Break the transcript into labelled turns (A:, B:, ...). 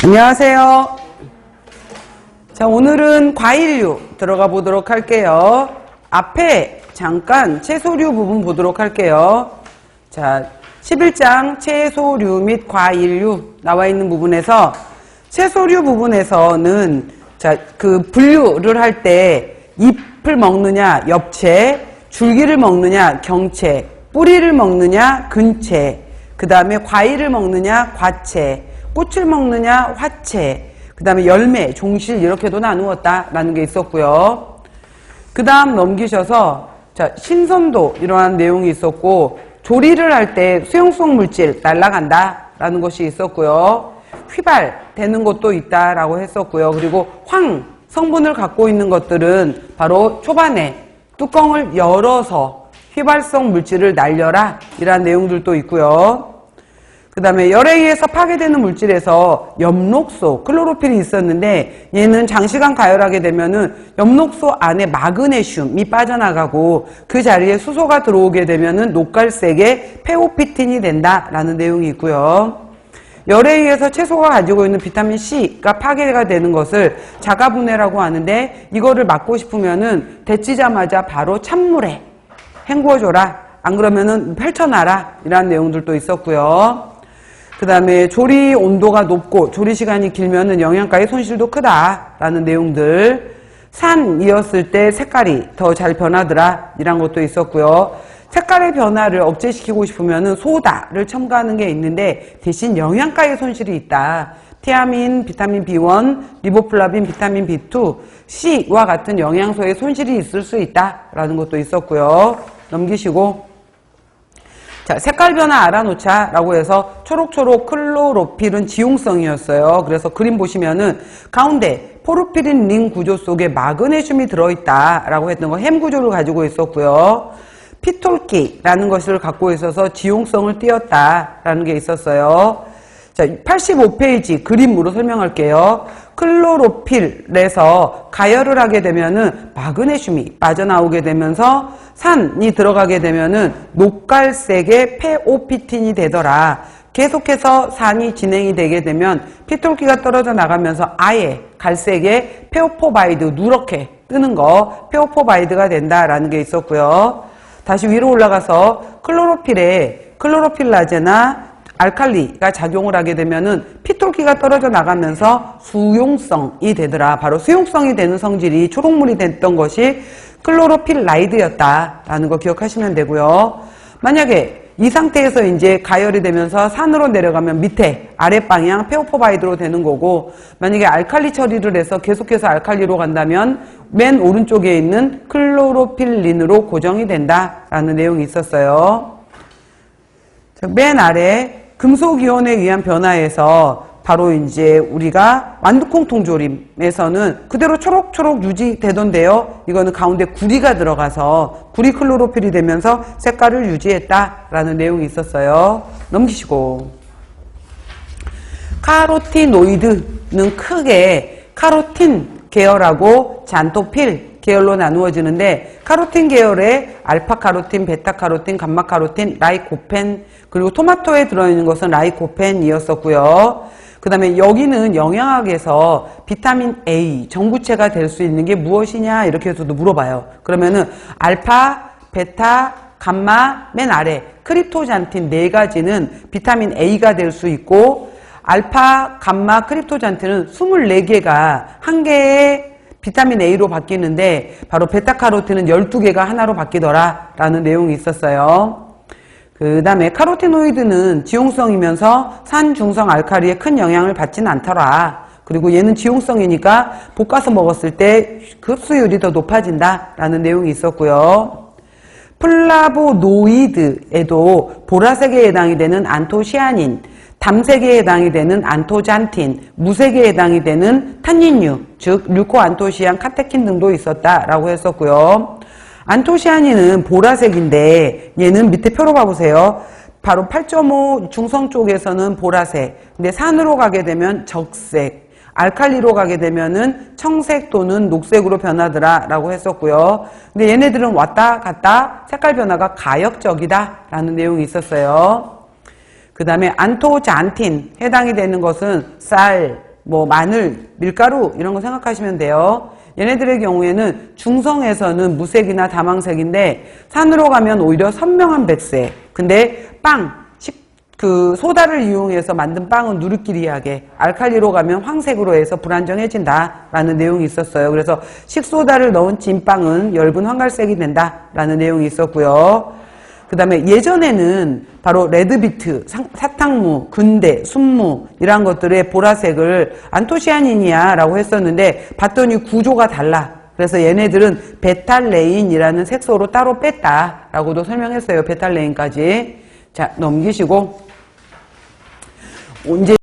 A: 안녕하세요. 자, 오늘은 과일류 들어가 보도록 할게요. 앞에 잠깐 채소류 부분 보도록 할게요. 자, 11장 채소류 및 과일류 나와 있는 부분에서 채소류 부분에서는 자, 그 분류를 할 때 잎을 먹느냐 엽채, 줄기를 먹느냐 경채, 뿌리를 먹느냐 근채, 그 다음에 과일을 먹느냐 과채, 꽃을 먹느냐 화채, 그 다음에 열매, 종실 이렇게도 나누었다라는 게 있었고요. 그 다음 넘기셔서 자, 신선도 이러한 내용이 있었고, 조리를 할 때 수용성 물질 날아간다라는 것이 있었고요. 휘발되는 것도 있다라고 했었고요. 그리고 황 성분을 갖고 있는 것들은 바로 초반에 뚜껑을 열어서 휘발성 물질을 날려라 이런 내용들도 있고요. 그 다음에 열에 의해서 파괴되는 물질에서 엽록소, 클로로필이 있었는데 얘는 장시간 가열하게 되면은 엽록소 안에 마그네슘이 빠져나가고 그 자리에 수소가 들어오게 되면은 녹갈색의 페오피틴이 된다라는 내용이 있고요. 열에 의해서 채소가 가지고 있는 비타민 C가 파괴가 되는 것을 자가분해라고 하는데 이거를 막고 싶으면은 데치자마자 바로 찬물에 헹구어줘라. 안 그러면은 펼쳐놔라. 이런 내용들도 있었고요. 그 다음에 조리 온도가 높고 조리 시간이 길면은 영양가의 손실도 크다라는 내용들. 산이었을 때 색깔이 더 잘 변하더라. 이런 것도 있었고요. 색깔의 변화를 억제시키고 싶으면은 소다를 첨가하는 게 있는데 대신 영양가의 손실이 있다. 티아민, 비타민 B1, 리보플라빈, 비타민 B2, C와 같은 영양소의 손실이 있을 수 있다라는 것도 있었고요. 넘기시고. 자, 색깔 변화 알아놓자라고 해서 초록초록 클로로필은 지용성이었어요. 그래서 그림 보시면은 가운데 포르피린 링 구조 속에 마그네슘이 들어있다라고 했던 거 햄 구조를 가지고 있었고요. 피톨키라는 것을 갖고 있어서 지용성을 띄었다라는 게 있었어요. 자, 85페이지 그림으로 설명할게요. 클로로필에서 가열을 하게 되면은 마그네슘이 빠져나오게 되면서 산이 들어가게 되면은 녹갈색의 페오피틴이 되더라. 계속해서 산이 진행이 되게 되면 피톨키가 떨어져 나가면서 아예 갈색의 페오포바이드 누렇게 뜨는 거 페오포바이드가 된다라는 게 있었고요. 다시 위로 올라가서 클로로필라제나 알칼리가 작용을 하게 되면은 피톨키가 떨어져 나가면서 수용성이 되더라. 바로 수용성이 되는 성질이 초록물이 됐던 것이 클로로필라이드였다라는 거 기억하시면 되고요. 만약에 이 상태에서 이제 가열이 되면서 산으로 내려가면 밑에 아랫방향 페오포바이드로 되는 거고, 만약에 알칼리 처리를 해서 계속해서 알칼리로 간다면 맨 오른쪽에 있는 클로로필린으로 고정이 된다라는 내용이 있었어요. 맨 아래 금속이온에 의한 변화에서 바로 이제 우리가 완두콩통조림에서는 그대로 초록초록 유지되던데요. 이거는 가운데 구리가 들어가서 구리 클로로필이 되면서 색깔을 유지했다라는 내용이 있었어요. 넘기시고. 카로티노이드는 크게 카로틴 계열하고 잔토필 계열로 나누어지는데, 카로틴 계열의 알파카로틴, 베타카로틴, 감마카로틴, 라이코펜, 그리고 토마토에 들어있는 것은 라이코펜이었었고요. 그 다음에 여기는 영양학에서 비타민 A 정구체가 될 수 있는 게 무엇이냐 이렇게 해서도 물어봐요. 그러면은 알파, 베타, 감마, 맨 아래 크립토잔틴 네 가지는 비타민 A가 될 수 있고, 알파, 감마, 크립토잔틴은 24개가 한 개의 비타민 A로 바뀌는데 바로 베타카로틴은 12개가 하나로 바뀌더라 라는 내용이 있었어요. 그 다음에 카로티노이드는 지용성이면서 산, 중성, 알칼리에 큰 영향을 받지는 않더라. 그리고 얘는 지용성이니까 볶아서 먹었을 때 흡수율이 더 높아진다 라는 내용이 있었고요. 플라보노이드에도 보라색에 해당이 되는 안토시아닌, 담색에 해당이 되는 안토잔틴, 무색에 해당이 되는 탄닌류, 즉 류코안토시안, 카테킨 등도 있었다라고 했었고요. 안토시아닌은 보라색인데 얘는 밑에 표로 봐보세요. 바로 8.5 중성 쪽에서는 보라색, 근데 산으로 가게 되면 적색, 알칼리로 가게 되면은 청색 또는 녹색으로 변하더라라고 했었고요. 근데 얘네들은 왔다 갔다 색깔 변화가 가역적이다라는 내용이 있었어요. 그 다음에 안토잔틴 해당이 되는 것은 쌀, 뭐 마늘, 밀가루 이런 거 생각하시면 돼요. 얘네들의 경우에는 중성에서는 무색이나 다망색인데 산으로 가면 오히려 선명한 백색. 근데 소다를 이용해서 만든 빵은 누르끼리하게, 알칼리로 가면 황색으로 해서 불안정해진다라는 내용이 있었어요. 그래서 식소다를 넣은 찐빵은 엷은 황갈색이 된다라는 내용이 있었고요. 그 다음에 예전에는 바로 레드비트, 사탕무, 근대, 순무 이런 것들의 보라색을 안토시아닌이야 라고 했었는데 봤더니 구조가 달라. 그래서 얘네들은 베탈레인이라는 색소로 따로 뺐다라고도 설명했어요. 베탈레인까지. 자, 넘기시고 이제